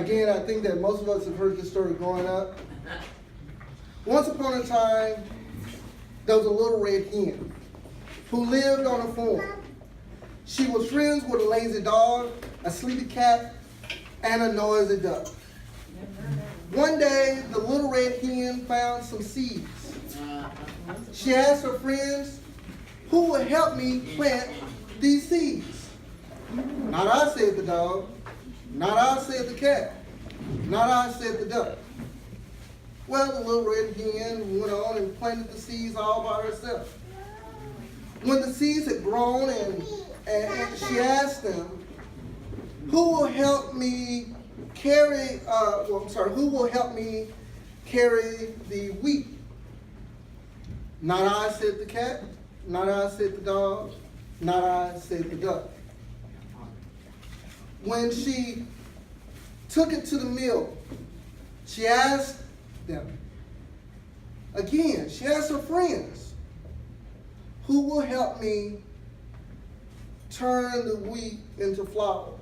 Again, I think that most of us have heard this story growing up. Once upon a time, there was a little red hen who lived on a farm. She was friends with a lazy dog, a sleepy cat, and a noisy duck. One day, the little red hen found some seeds. She asked her friends, "Who will help me plant these seeds?" "Not I," said the dog. "Not I," said the cat. "Not I," said the duck. Well, the little red hen went on and planted the seeds all by herself. When the seeds had grown and she asked them, "Who will help me carry, who will help me carry the wheat?" "Not I," said the cat. "Not I," said the dog. "Not I," said the duck. When she took it to the mill, she asked them. Again, she asked her friends, "Who will help me turn the wheat into flour?"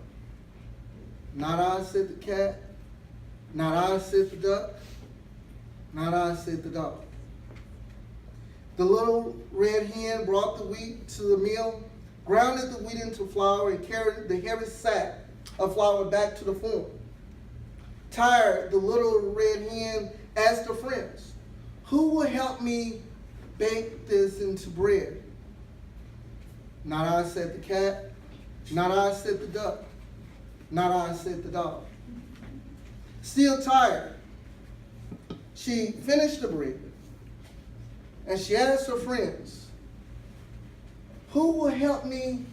"Not I," said the cat. "Not I," said the duck. "Not I," said the dog. The little red hen brought the wheat to the mill, grounded the wheat into flour, and carried the heavy sack of flour back to the farm. Tired, the little red hen asked her friends, "Who will help me bake this into bread?" "Not I," said the cat. "Not I," said the duck. "Not I," said the dog. Still tired, she finished the bread, and she asked her friends, "Who will help me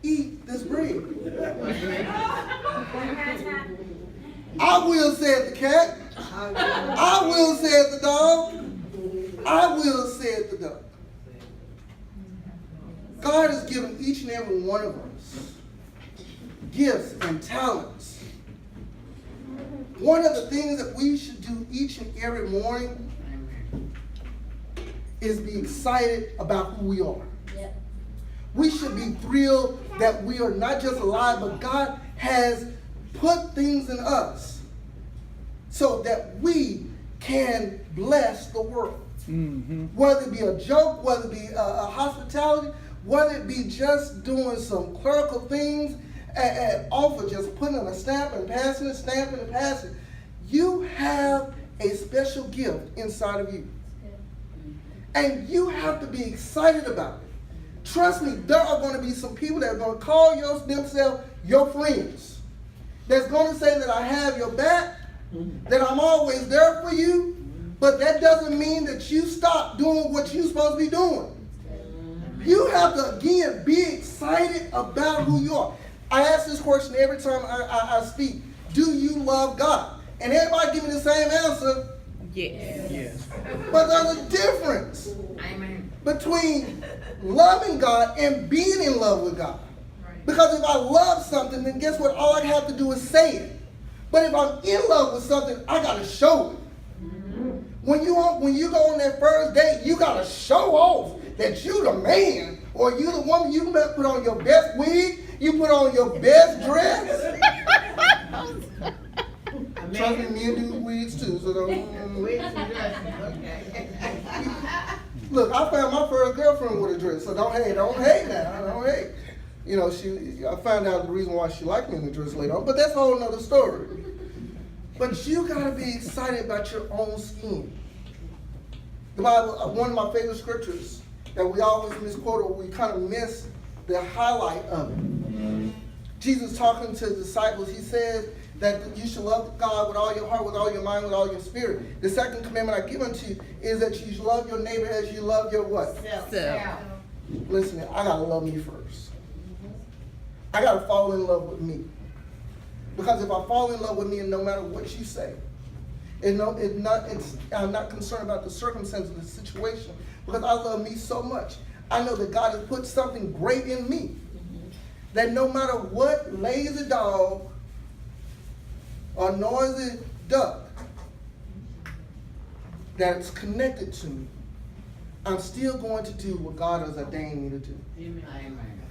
eat this bread?" "I will," said the cat. "I will," said the dog. "I will," said the duck. God has given each and every one of us gifts and talents. One of the things that we should do each and every morning is be excited about who we are. Yep. We should be thrilled that we are not just alive, but God has put things in us so that we can bless the world. Mm-hmm. Whether it be a joke, whether it be a hospitality, whether it be just doing some clerical things and offer, just putting on a stamp and passing it, stamping and passing. You have a special gift inside of you. And you have to be excited about it. Trust me, there are going to be some people that are going to call themselves your friends. That's going to say that I have your back, that I'm always there for you, but that doesn't mean that you stop doing what you're supposed to be doing. You have to, again, be excited about who you are. I ask this question every time I speak. Do you love God? And everybody give me the same answer. Yes. Yes. But there's a difference Amen. between loving God and being in love with God. Because if I love something, then guess what? All I have to do is say it. But if I'm in love with something, I got to show it. When you go on that first date, you got to show off that you the man or you the woman. You better put on your best wig. You put on your best dress. Trust me, men do wigs too. So don't. Wigs and dresses, okay. Look, I found my first girlfriend with a dress, so don't hate now. Don't hate. You know, I found out the reason why she liked me in the dress later on, but that's a whole nother story. But you gotta be excited about your own skin. The Bible, one of my favorite scriptures that we always misquote or we kind of miss the highlight of it. Jesus talking to the disciples, he says that you should love God with all your heart, with all your mind, with all your spirit. The second commandment I give unto you is that you should love your neighbor as you love your what? Self. Listen, I gotta love me first. I gotta fall in love with me. Because if I fall in love with me, and no matter what you say, I'm not concerned about the circumstance of the situation, because I love me so much. I know that God has put something great in me. That no matter what lazy dog or noisy duck that's connected to me, I'm still going to do what God has ordained me to do. Amen.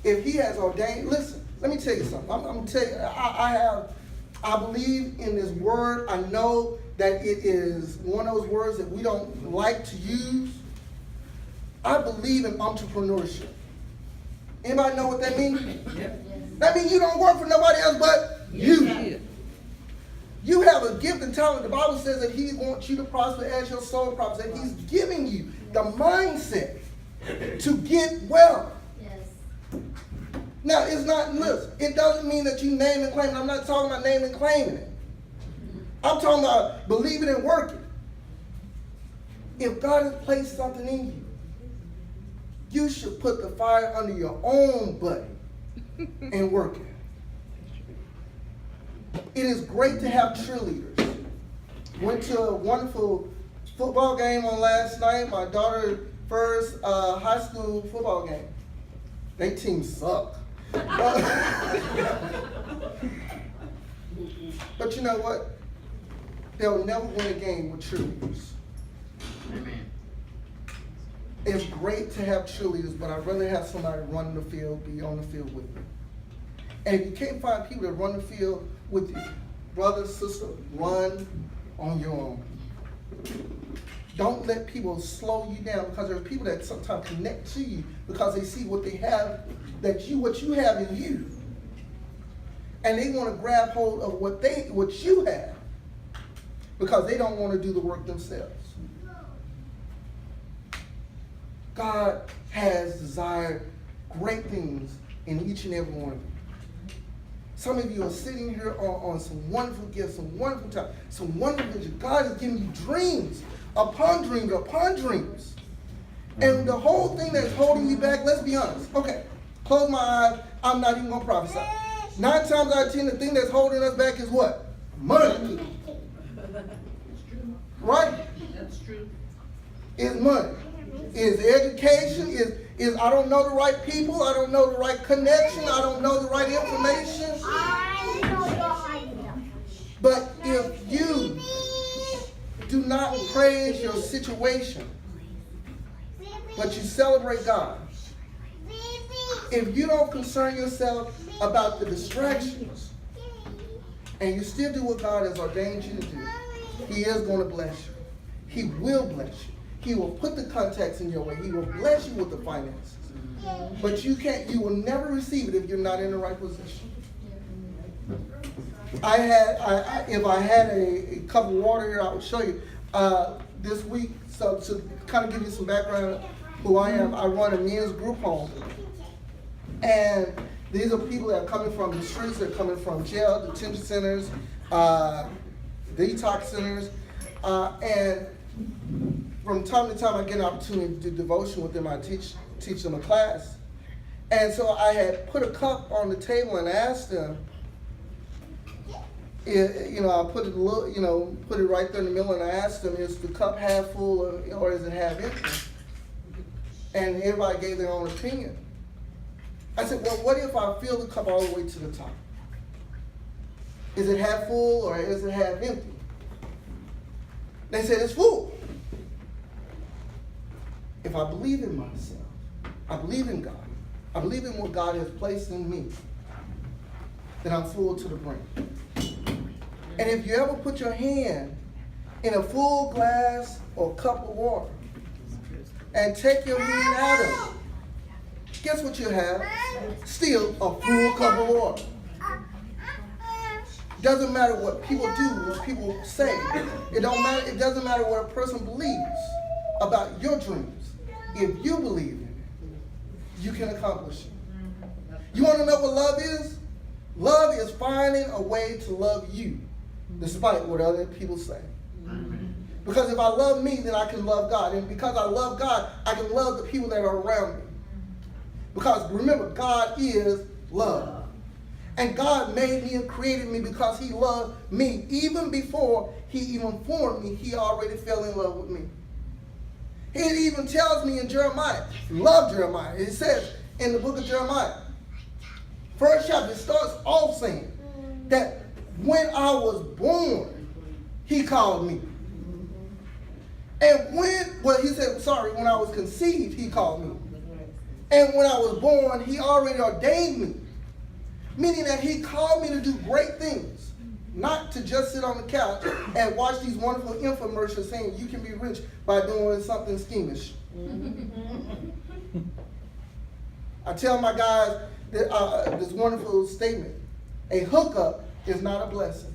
if he has ordained, listen, let me tell you something. I'm going to tell you, I believe in this word. I know that it is one of those words that we don't like to use. I believe in entrepreneurship. Anybody know what that means? Yep. That means you don't work for nobody else but you. You have a gift and talent. The Bible says that he wants you to prosper as your soul prospers. That he's giving you the mindset to get wealth. Yes. Now, it's not, listen, it doesn't mean that you name and claim it. I'm not talking about naming and claiming it. I'm talking about believing and working. If God has placed something in you, you should put the fire under your own butt and work it. It is great to have cheerleaders. Went to a wonderful football game on last night. My daughter's first high school football game. They team suck. But you know what? They'll never win a game with cheerleaders. Amen. It's great to have cheerleaders, but I'd rather have somebody running the field, be on the field with me. And if you can't find people that run the field with you, brother, sister, run on your own. Don't let people slow you down, because there are people that sometimes connect to you because they see what they have, what you have in you. And they want to grab hold of what you have because they don't want to do the work themselves. God has desired great things in each and every one of you. Some of you are sitting here on some wonderful gifts, some wonderful time, some wonderful vision. God is giving you dreams upon dreams upon dreams. And the whole thing that's holding you back, let's be honest. Okay, close my eyes. I'm not even going to prophesy. 9 times out of 10, the thing that's holding us back is what? Money. Right? That's true. It's money. It's education. Is I don't know the right people. I don't know the right connection. I don't know the right information. But if you do not praise your situation, but you celebrate God, if you don't concern yourself about the distractions, and you still do what God has ordained you to do, He is going to bless you. He will bless you. He will put the contacts in your way. He will bless you with the finances. But you will never receive it if you're not in the right position. If I had a cup of water here, I would show you. This week, so to kind of give you some background of who I am, I run a men's group home. And these are people that are coming from the streets, they're coming from jail, detention centers, detox centers, and from time to time I get an opportunity to do devotion with them. I teach them a class. And so I had put a cup on the table and asked them, I put it right there in the middle, and I asked them, is the cup half full or is it half empty? And everybody gave their own opinion. I said, well, what if I fill the cup all the way to the top? Is it half full or is it half empty? They said it's full. If I believe in myself, I believe in God, I believe in what God has placed in me, then I'm full to the brim. And if you ever put your hand in a full glass or cup of water and take your hand out of it, guess what you have? Still a full cup of water. Doesn't matter what people do, what people say. It doesn't matter what a person believes about your dreams. If you believe in it, you can accomplish it. You want to know what love is? Love is finding a way to love you, despite what other people say. Because if I love me, then I can love God. And because I love God, I can love the people that are around me. Because remember, God is love. And God made me and created me because He loved me. Even before He even formed me, He already fell in love with me. It even tells me in Jeremiah, love Jeremiah. It says in the book of Jeremiah, first chapter, it starts off saying that when I was born, He called me. And when I was conceived, He called me. And when I was born, he already ordained me. Meaning that he called me to do great things. Not to just sit on the couch and watch these wonderful infomercials saying you can be rich by doing something schemish. I tell my guys that, this wonderful statement. A hookup is not a blessing.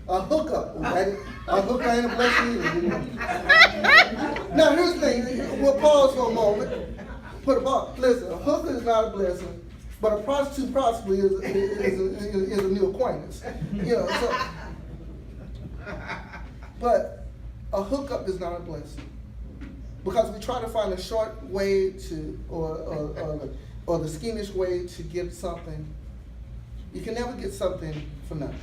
A hookup. A hookup ain't a blessing either. Now here's the thing. We'll pause for a moment. Put a pause. Listen, a hooker is not a blessing, but a prostitute possibly is a new acquaintance. You know, so. But a hookup is not a blessing. Because we try to find a short way to, or the schemish way to get something. You can never get something for nothing.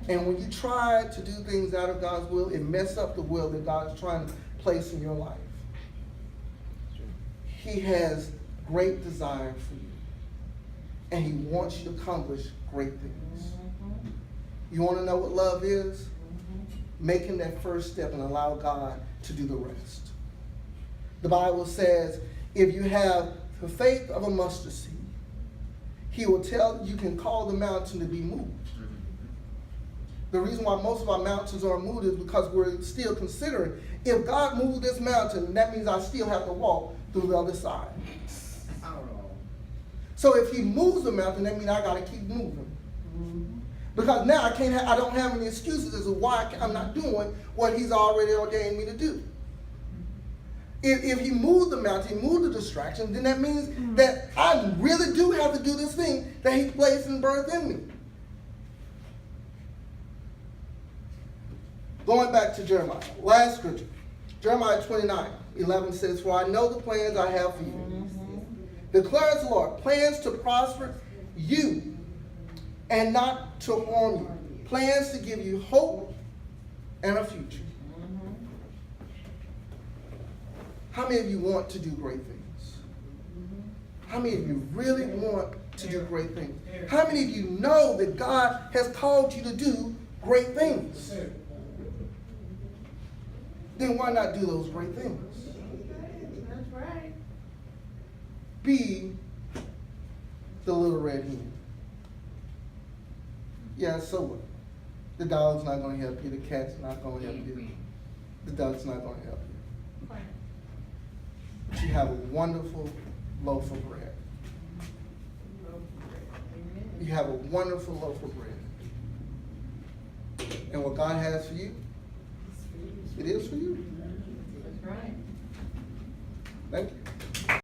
And when you try to do things out of God's will, it messes up the will that God is trying to place in your life. He has great desire for you. And he wants you to accomplish great things. You want to know what love is? Making that first step and allow God to do the rest. The Bible says, if you have the faith of a mustard seed, he will tell you can call the mountain to be moved. The reason why most of our mountains aren't moved is because we're still considering, if God moved this mountain, that means I still have to walk through the other side. So if he moves the mountain, that means I got to keep moving. Because now I don't have any excuses as to why I'm not doing what he's already ordained me to do. If he moved the mountain, he moved the distraction, then that means that I really do have to do this thing that he placed and birthed in me. Going back to Jeremiah, last scripture, Jeremiah 29:11 says, "For I know the plans I have for you, declares the Lord, plans to prosper you and not to harm you, plans to give you hope and a future." How many of you want to do great things? How many of you really want to do great things? How many of you know that God has called you to do great things? Then why not do those great things? That's right. Be the little red hen. Yeah, so what? The dog's not going to help you. The cat's not going to help you. The dog's not going to help you. But you have a wonderful loaf of bread. You have a wonderful loaf of bread. And what God has for you, it is for you. That's right. Thank you.